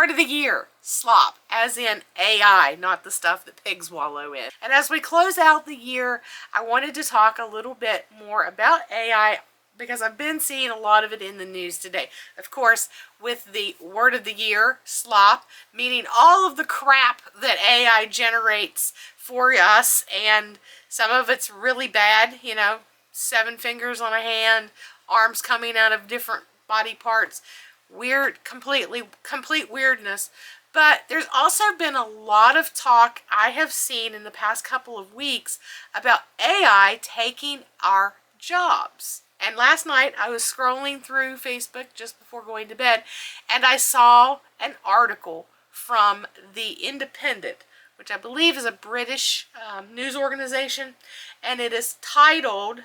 word of the year, slop, as in AI, not the stuff that pigs wallow in. And as we close out the year, I wanted to talk a little bit more about AI because I've been seeing a lot of it in the news today. Of course, with the word of the year, slop, meaning all of the crap that AI generates for us, and some of it's really bad, you know, 7 fingers on a hand, arms coming out of different body parts, weird, complete weirdness. But there's also been a lot of talk I have seen in the past couple of weeks about AI taking our jobs. And last night I was scrolling through Facebook just before going to bed, and I saw an article from The Independent, which I believe is a British news organization, and it is titled,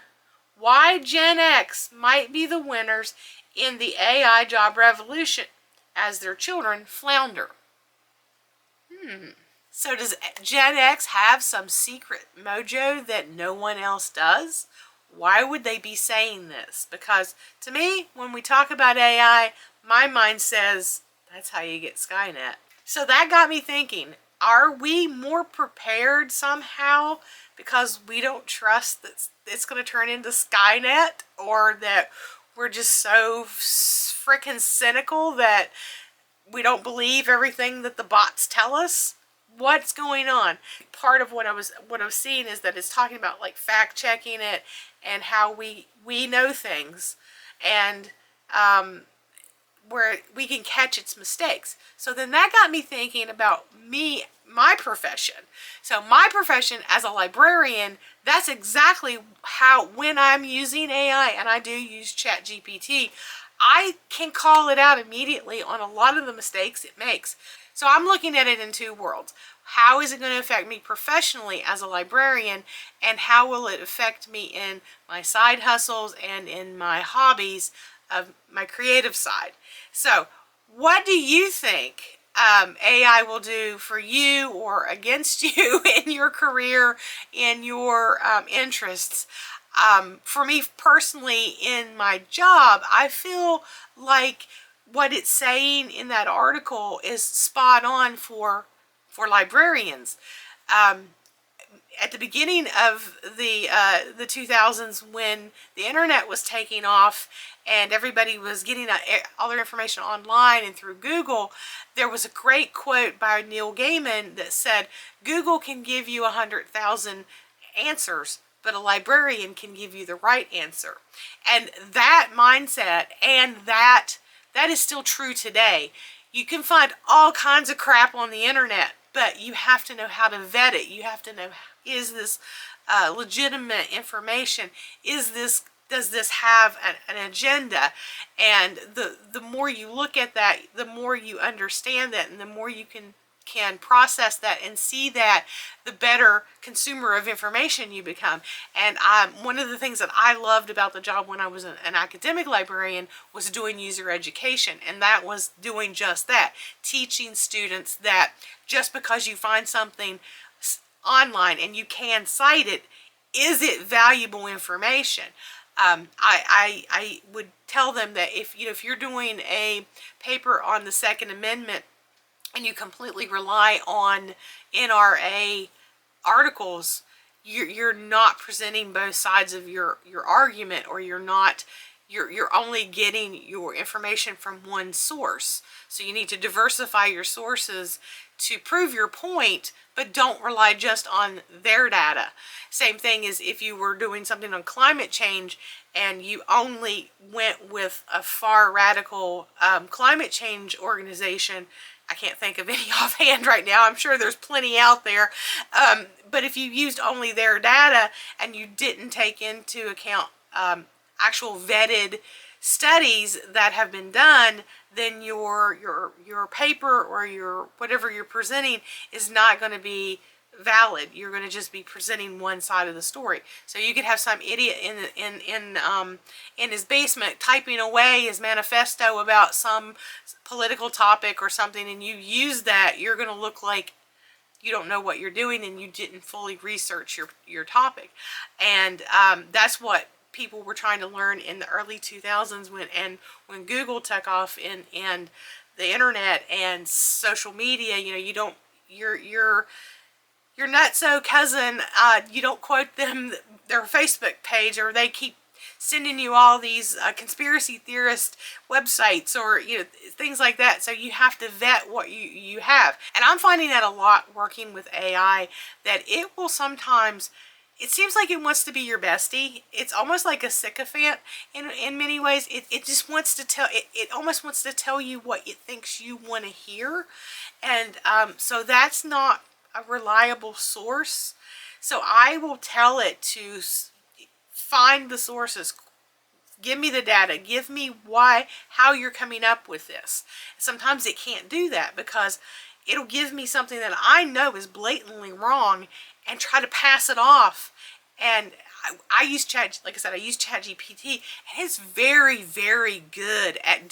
"Why Gen X Might Be the Winners in the AI Job Revolution as Their Children Flounder." So does Gen X have some secret mojo that no one else does? Why would they be saying this? Because to me, when we talk about AI, my mind says that's how you get Skynet. So that got me thinking, are we more prepared somehow because we don't trust that it's going to turn into Skynet, or that we're just so freaking cynical that we don't believe everything that the bots tell us? What's going on? Part of what I was seeing is that it's talking about like fact checking it and how we know things, and where we can catch its mistakes. So then that got me thinking about my profession. So my profession as a librarian, that's exactly how, when I'm using AI, and I do use ChatGPT, I can call it out immediately on a lot of the mistakes it makes. So I'm looking at it in two worlds. How is it going to affect me professionally as a librarian, and how will it affect me in my side hustles and in my hobbies of my creative side? So what do you think AI will do for you or against you in your career, in your interests? For me personally, in my job, I feel like what it's saying in that article is spot on for librarians. At the beginning of the 2000s, when the internet was taking off and everybody was getting all their information online and through Google, there was a great quote by Neil Gaiman that said, "Google can give you 100,000 answers, but a librarian can give you the right answer." And that mindset, and that is still true today. You can find all kinds of crap on the internet, but you have to know how to vet it. You have to know, is this legitimate information? Does this have an agenda? And the more you look at that, the more you understand that, and the more you can process that and see that, the better consumer of information you become. And one of the things that I loved about the job when I was an academic librarian was doing user education, and that was doing just that, teaching students that just because you find something online and you can cite it, is it valuable information? I would tell them that if you're doing a paper on the Second Amendment and you completely rely on NRA articles, you're not presenting both sides of your argument, or you're only getting your information from one source. So you need to diversify your sources to prove your point, but don't rely just on their data. Same thing as if you were doing something on climate change and you only went with a far radical climate change organization. I can't think of any offhand right now. I'm sure there's plenty out there. But if you used only their data and you didn't take into account actual vetted studies that have been done, then your paper or your whatever you're presenting is not going to be valid. You're going to just be presenting one side of the story. So you could have some idiot in his basement typing away his manifesto about some political topic or something, and you use that, you're going to look like you don't know what you're doing and you didn't fully research your topic. And that's what people were trying to learn in the early 2000s when Google took off and the internet and social media, you know, you don't, your nutso cousin, you don't quote them their Facebook page, or they keep sending you all these conspiracy theorist websites, or, you know, things like that. So you have to vet what you have. And I'm finding that a lot working with AI, that it will sometimes, it seems like it wants to be your bestie. It's almost like a sycophant in many ways. It just wants to tell, it almost wants to tell you what it thinks you want to hear. And so that's not a reliable source. So I will tell it to find the sources, give me the data, give me how you're coming up with this. Sometimes it can't do that because it'll give me something that I know is blatantly wrong and try to pass it off. And I use like I said, I use ChatGPT, and it's very, very good at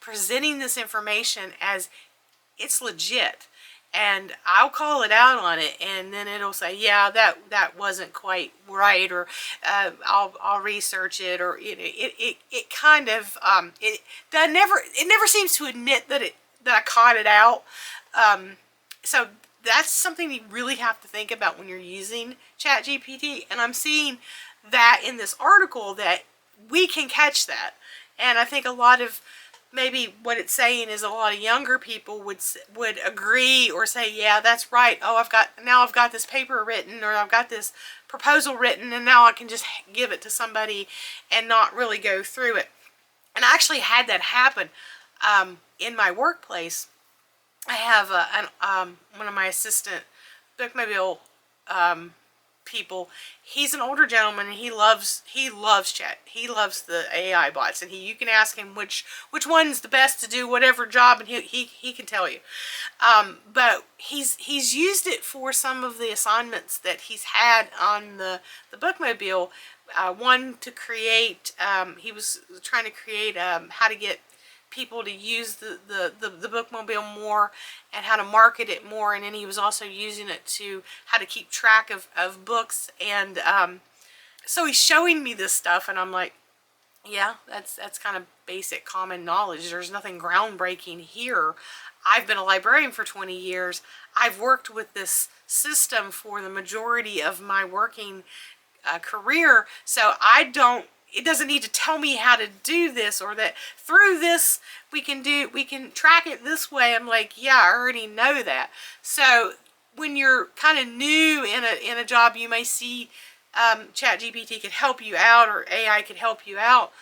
presenting this information as it's legit. And I'll call it out on it, and then it'll say, yeah, that wasn't quite right, or I'll research it, or it kind of it never seems to admit that I caught it out. So that's something you really have to think about when you're using ChatGPT. And I'm seeing that in this article that we can catch that, and I think a lot of, maybe what it's saying is, a lot of younger people would agree or say, yeah, that's right. Oh, I've got this paper written, or I've got this proposal written, and now I can just give it to somebody and not really go through it. And I actually had that happen in my workplace. I have one of my assistant bookmobile people. He's an older gentleman, and he loves chat. He loves the AI bots, and you can ask him which one's the best to do whatever job, and he can tell you. But he's used it for some of the assignments that he's had on the bookmobile. One to create, he was trying to create how to get people to use the bookmobile more, and how to market it more. And then he was also using it to how to keep track of books. And so he's showing me this stuff, and I'm like, yeah, that's kind of basic common knowledge. There's nothing groundbreaking here. I've been a librarian for 20 years. I've worked with this system for the majority of my working career, so it doesn't need to tell me how to do this, or that through this we can track it this way. I'm like, yeah, I already know that. So when you're kind of new in a job, you may see ChatGPT could help you out, or AI could help you out.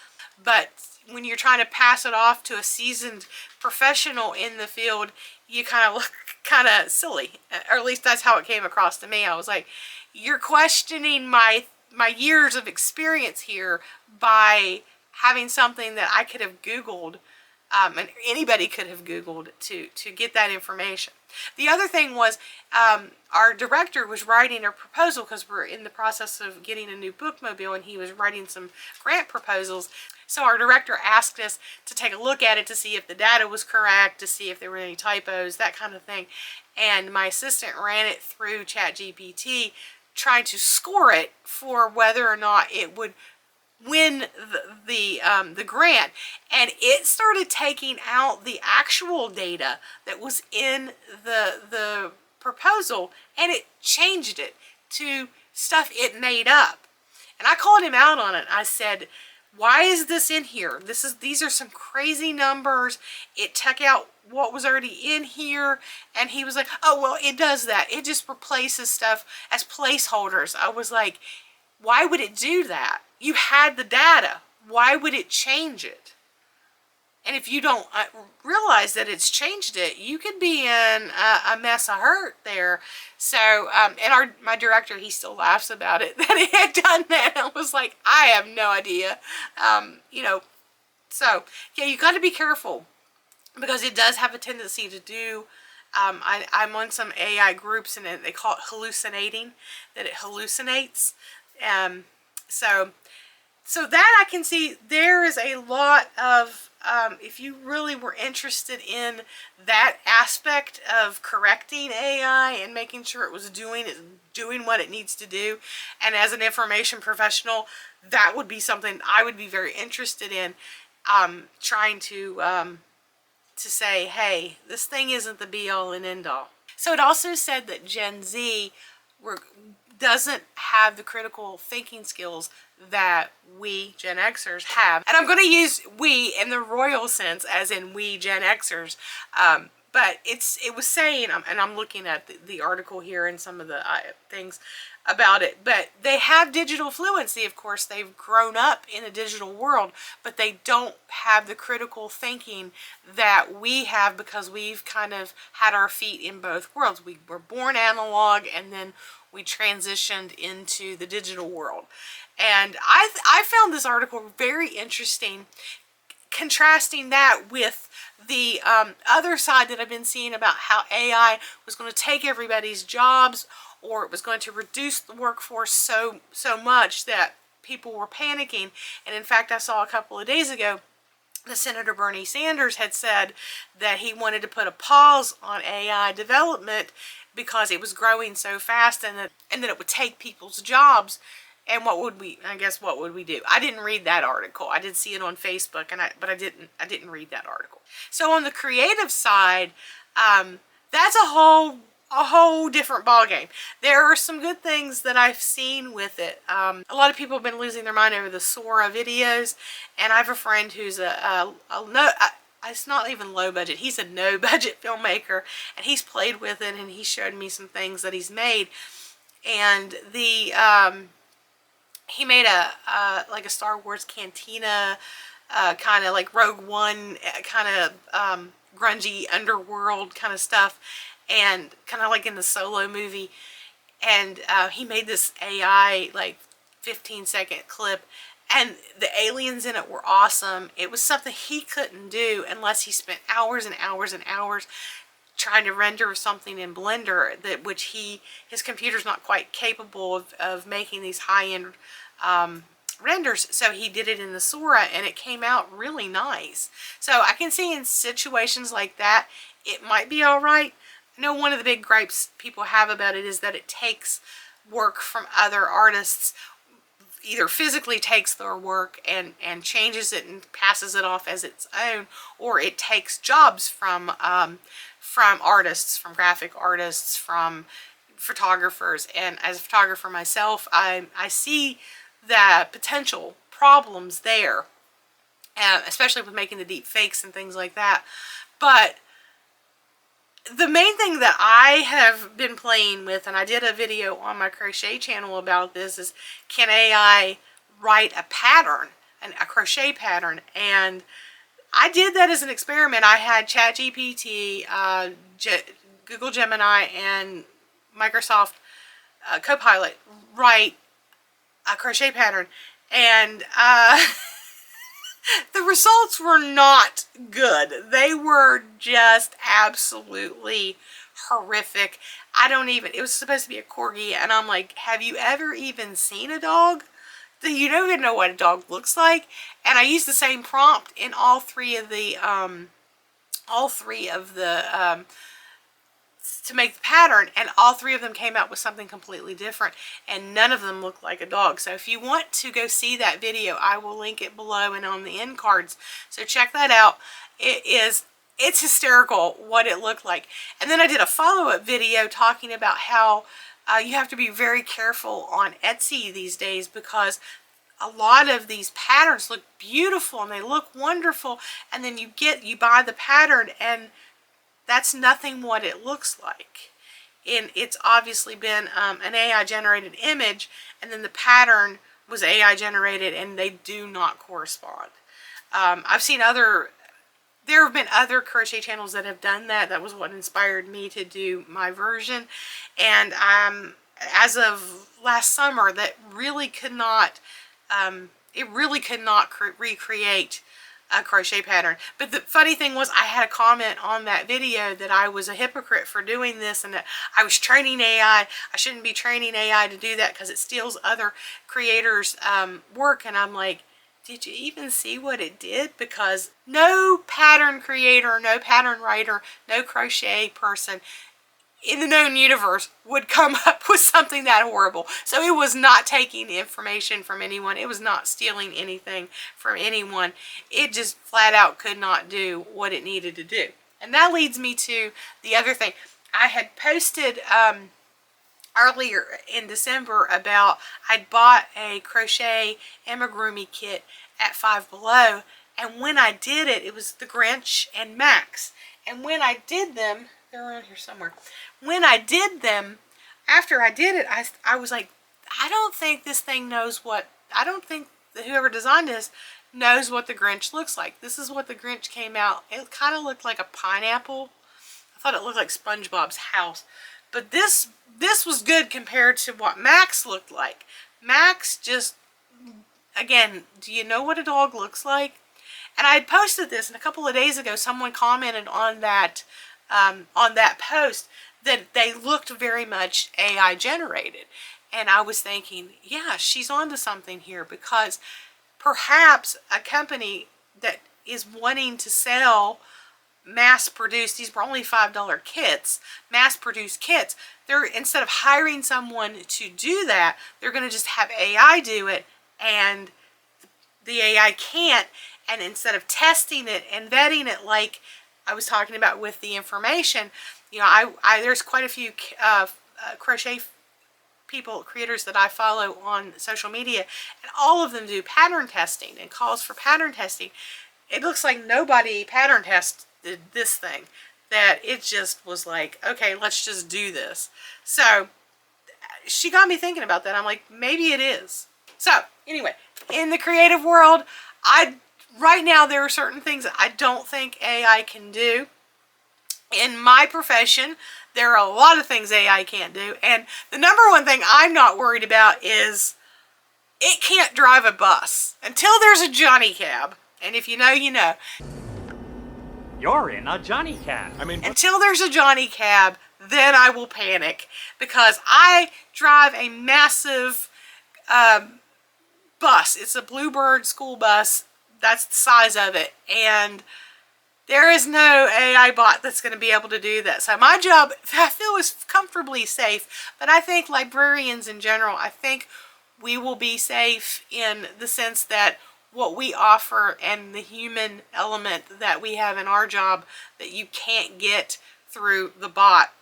But when you're trying to pass it off to a seasoned professional in the field, you kind of look kind of silly, or at least that's how it came across to me. I was like, you're questioning my years of experience here by having something that I could have Googled, and anybody could have Googled to get that information. The other thing was, our director was writing a proposal, because we're in the process of getting a new bookmobile, and he was writing some grant proposals. So our director asked us to take a look at it to see if the data was correct, to see if there were any typos, that kind of thing. And my assistant ran it through ChatGPT, trying to score it for whether or not it would win the grant. And it started taking out the actual data that was in the proposal, and it changed it to stuff it made up. And I called him out on it. I said, why is this in here? These are some crazy numbers. It took out what was already in here. And he was like, oh, well, it does that. It just replaces stuff as placeholders. I was like, why would it do that? You had the data. Why would it change it? And if you don't realize that it's changed it, you could be in a mess of hurt there. So, and my director, he still laughs about it, that it had done that. I was like, I have no idea. You know, so, yeah, you got to be careful, because it does have a tendency to do, I'm on some AI groups, and they call it hallucinating, that it hallucinates. So that I can see there is a lot of, if you really were interested in that aspect of correcting AI and making sure it was doing what it needs to do, and as an information professional, that would be something I would be very interested in, trying to to say, hey, this thing isn't the be-all and end-all. So it also said that Gen Z doesn't have the critical thinking skills that we Gen Xers have. And I'm going to use we in the royal sense, as in we Gen Xers. But it was saying, and I'm looking at the article here and some of the things about it, but they have digital fluency. Of course, they've grown up in a digital world, but they don't have the critical thinking that we have, because we've kind of had our feet in both worlds. We were born analog, and then we transitioned into the digital world. And I found this article very interesting, contrasting that with the other side that I've been seeing about how AI was going to take everybody's jobs, or it was going to reduce the workforce so much that people were panicking. And in fact, I saw a couple of days ago that Senator Bernie Sanders had said that he wanted to put a pause on AI development because it was growing so fast, and that it would take people's jobs. And what would we do? I didn't read that article. I did see it on Facebook, but I didn't read that article. So on the creative side, that's a whole different ballgame. There are some good things that I've seen with it. A lot of people have been losing their mind over the Sora videos, and I have a friend who's it's not even low budget. He's a no budget filmmaker, and he's played with it, and he showed me some things that he's made. And he made like a Star Wars cantina, kind of like Rogue One, kind of grungy underworld kind of stuff, and kind of like in the Solo movie. And he made this AI like 15-second clip, and the aliens in it were awesome. It was something he couldn't do unless he spent hours and hours and hours trying to render something in Blender, which his computer's not quite capable of making these high-end renders. So he did it in the Sora, and it came out really nice. So I can see in situations like that, it might be all right. I know one of the big gripes people have about it is that it takes work from other artists, either physically takes their work and changes it and passes it off as its own, or it takes jobs from artists, from graphic artists, from photographers. And as a photographer myself, I see the potential problems there, especially with making the deep fakes and things like that. But the main thing that I have been playing with, and I did a video on my crochet channel about this, is can AI write a pattern, a crochet pattern? And I did that as an experiment. I had ChatGPT, Google Gemini, and Microsoft Copilot write a crochet pattern, and the results were not good. They were just absolutely horrific. It was supposed to be a corgi, and I'm like, have you ever even seen a dog? Do you even know what a dog looks like? And I used the same prompt in all three of the to make the pattern, and all three of them came out with something completely different, and none of them looked like a dog. So if you want to go see that video, I will link it below and on the end cards, so check that out. It's hysterical what it looked like. And then I did a follow-up video talking about how you have to be very careful on Etsy these days, because a lot of these patterns look beautiful and they look wonderful, and then you buy the pattern and that's nothing what it looks like. And it's obviously been an AI generated image, and then the pattern was AI generated, and they do not correspond. I've seen there have been other crochet channels that have done that. That was what inspired me to do my version. And as of last summer, that really could not, recreate a crochet pattern. But the funny thing was, I had a comment on that video that I was a hypocrite for doing this, and that I was training AI. I shouldn't be training AI to do that because it steals other creators' work. And I'm like, did you even see what it did? Because no pattern creator, no pattern writer, no crochet person in the known universe would come up with something that horrible. So it was not taking information from anyone. It was not stealing anything from anyone. It just flat out could not do what it needed to do. And that leads me to the other thing. I had posted earlier in December about I'd bought a crochet amigurumi kit at Five Below, and when I did it, it was the Grinch and Max. And when I did them, they're around here somewhere. When I did them, after I did it, I was like, I don't think this thing knows what, I don't think that whoever designed this knows what the Grinch looks like. This is what the Grinch came out. It kind of looked like a pineapple. I thought it looked like SpongeBob's house. But this was good compared to what Max looked like. Max just, again, do you know what a dog looks like? And I had posted this, and a couple of days ago, someone commented on that post that they looked very much AI generated. And I was thinking, yeah, she's onto something here, because perhaps a company that is wanting to sell mass-produced, these were only $5 kits, mass-produced kits, they're, instead of hiring someone to do that, they're going to just have AI do it, and the AI can't, and instead of testing it and vetting it like I was talking about with the information, you know, there's quite a few crochet creators that I follow on social media, and all of them do pattern testing and calls for pattern testing. It looks like nobody pattern tested this thing, that it just was like, okay, let's just do this. So she got me thinking about that. I'm like, maybe it is. So anyway, in the creative world, right now there are certain things that I don't think AI can do. In my profession, there are a lot of things AI can't do, and the number one thing I'm not worried about is it can't drive a bus until there's a Johnny Cab. And if you know, you know. You're in a Johnny Cab. Until there's a Johnny Cab, then I will panic, because I drive a massive bus. It's a Bluebird school bus. That's the size of it, and there is no AI bot that's going to be able to do that. So my job, I feel, is comfortably safe, but I think librarians in general, I think we will be safe in the sense that what we offer and the human element that we have in our job that you can't get through the bot,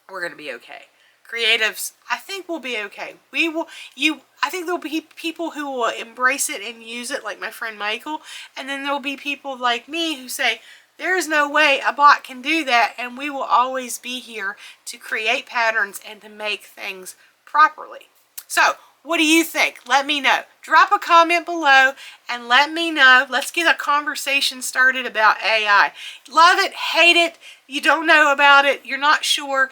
we're going to be okay. Creatives, I think we'll be okay. I think there'll be people who will embrace it and use it, like my friend Michael, and then there'll be people like me who say, there is no way a bot can do that, and we will always be here to create patterns and to make things properly. So, what do you think? Let me know. Drop a comment below and let me know. Let's get a conversation started about AI. Love it, hate it, you don't know about it, you're not sure.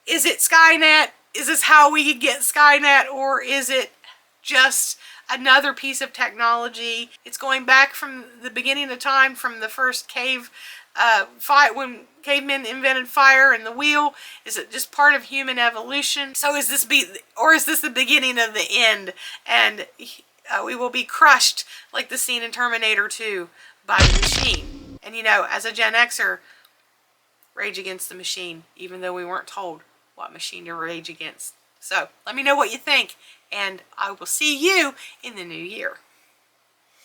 Is it Skynet? Is this how we get Skynet? Or is it just another piece of technology? It's going back from the beginning of time, from the first cave fight, when cavemen invented fire and the wheel. Is it just part of human evolution? So is this the beginning of the end, and we will be crushed like the scene in Terminator 2 by the machine? And you know, as a Gen Xer, rage against the machine, even though we weren't told what machine to rage against. So let me know what you think, and I will see you in the new year.